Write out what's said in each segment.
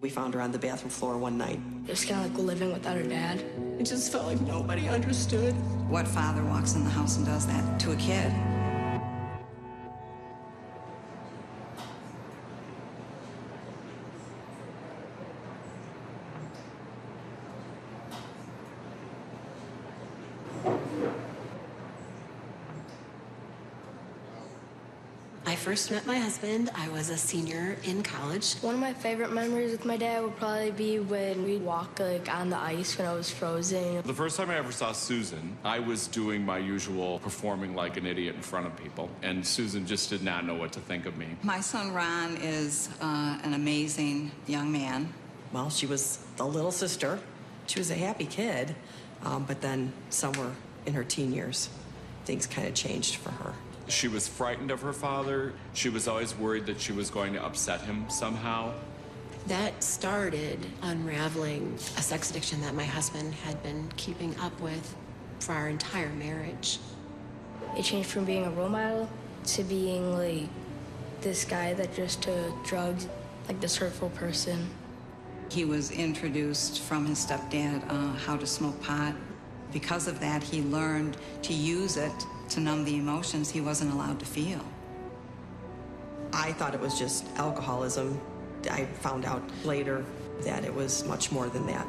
We found her on the bathroom floor one night. It was kind of like living without her dad. It just felt like nobody understood. What father walks in the house and does that to a kid? I first met my husband. I was a senior in college. One of my favorite memories with my dad would probably be when we'd walk on the ice when I was frozen. The first time I ever saw Susan, I was doing my usual performing like an idiot in front of people, and Susan just did not know what to think of me. My son Ron is an amazing young man. Well, she was the little sister. She was a happy kid, but then somewhere in her teen years, things kind of changed for her. She was frightened of her father. She was always worried that she was going to upset him somehow. That started unraveling a sex addiction that my husband had been keeping up with for our entire marriage. It changed from being a role model to being like this guy that just took drugs, like this hurtful person. He was introduced from his stepdad how to smoke pot. Because of that, he learned to use it to numb the emotions he wasn't allowed to feel. I thought it was just alcoholism. I found out later that it was much more than that.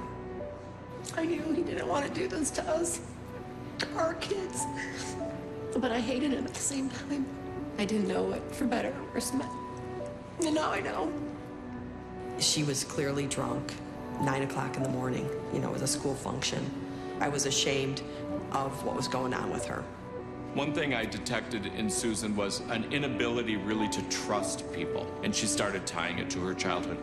I knew he didn't want to do this to us, our kids. But I hated him at the same time. I didn't know what for better or worse meant. And now I know. She was clearly drunk, 9 o'clock in the morning, you know, it was a school function. I was ashamed of what was going on with her. One thing I detected in Susan was an inability really to trust people, and she started tying it to her childhood.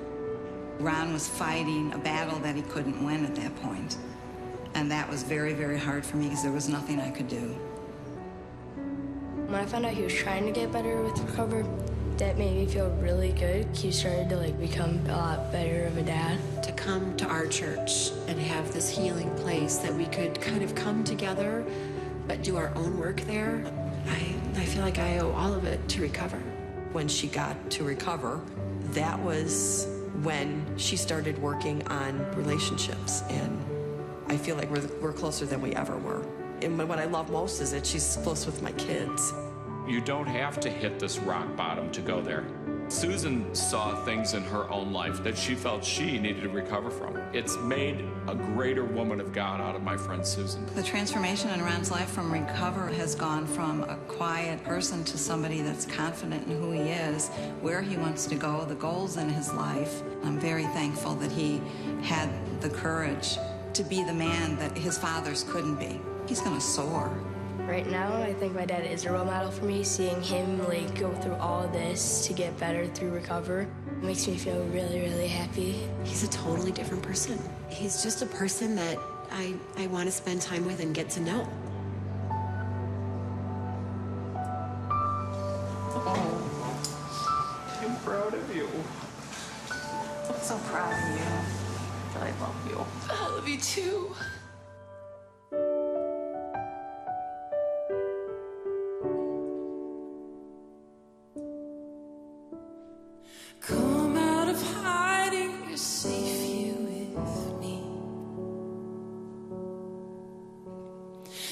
Ron was fighting a battle that he couldn't win at that point. And that was very, very hard for me because there was nothing I could do. When I found out he was trying to get better with recovery, that made me feel really good. He started to become a lot better of a dad. To come to our church and have this healing place that we could kind of come together but do our own work there, I feel like I owe all of it to Recover. When she got to Recover, that was when she started working on relationships, and I feel like we're closer than we ever were. And what I love most is that she's close with my kids. You don't have to hit this rock bottom to go there. Susan saw things in her own life that she felt she needed to recover from. It's made a greater woman of God out of my friend Susan. The transformation in Ron's life from Recover has gone from a quiet person to somebody that's confident in who he is, where he wants to go, the goals in his life. I'm very thankful that he had the courage to be the man that his fathers couldn't be. He's gonna soar. Right now, I think my dad is a role model for me. Seeing him go through all of this to get better through Recover makes me feel really, really happy. He's a totally different person. He's just a person that I want to spend time with and get to know. Oh, I'm proud of you. I'm so proud of you. I love you. I love you too. Come out of hiding, you're safe here with me.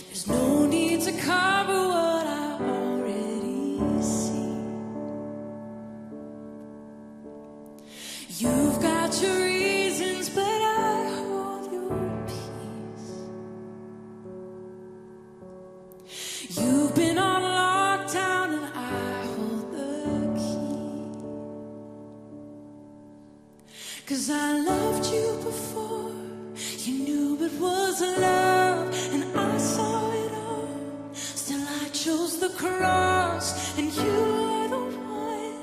There's no need to cover what I already see. You've got your reasons, but I hold your peace. You've been on lockdown and I hold the key. 'Cause I loved you before you knew it was love, and I saw it all. Still I chose the cross, and you are the one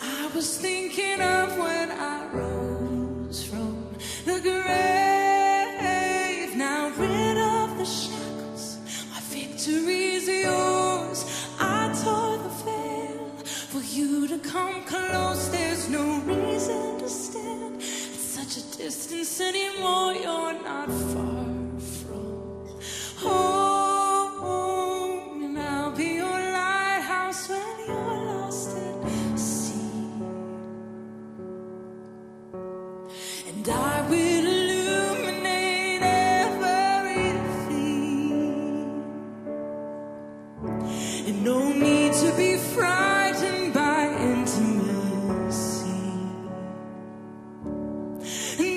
I was thinking of when I rose from the grave. Now rid of the shackles, my victory's yours. I tore the veil for you to come close. There's no reason to stand at such a distance anymore. You're not far from home, and I'll be your lighthouse when you're lost at sea. and I will illuminate everything. And no need to be frightened by intimacy.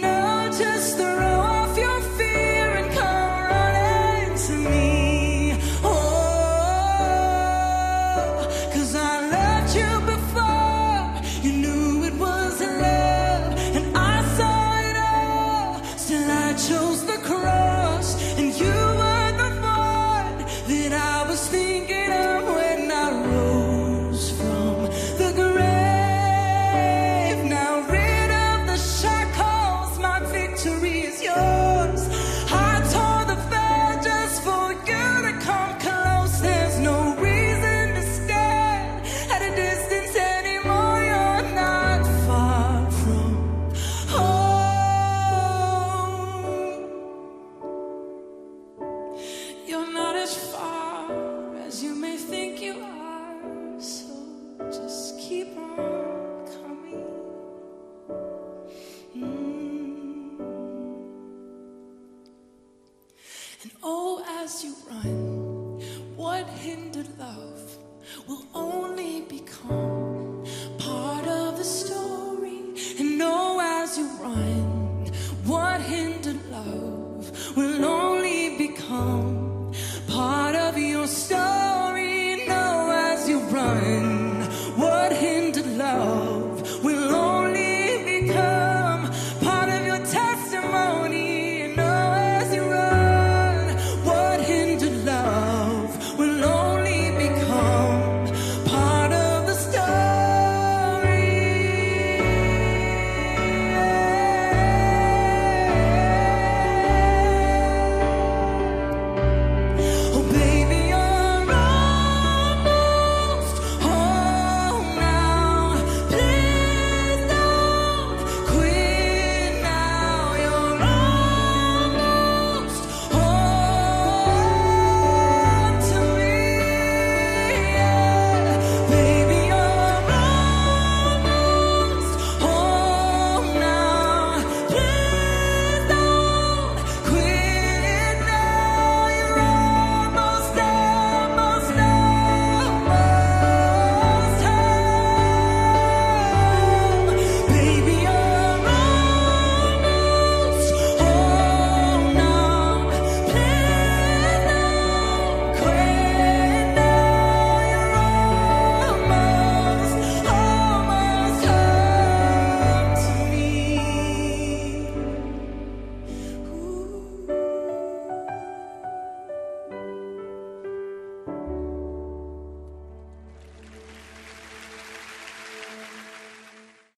No, just throw off your fear and come running to me. Oh, 'cause I loved you before you knew it was love, and I saw it all. Still I chose the cross, and you were the one that I was thinking of when I rose from the grave. Now rid of the shackles, my victory is yours. I tore the veil just for you to come close. There's no reason to stand at a distance anymore. You're not far from home. You're not as far as you may think you are, so just keep on coming. And oh, as you run, what hindered love will only become part of the story. And oh, as you run, what hindered love will only become part of your story.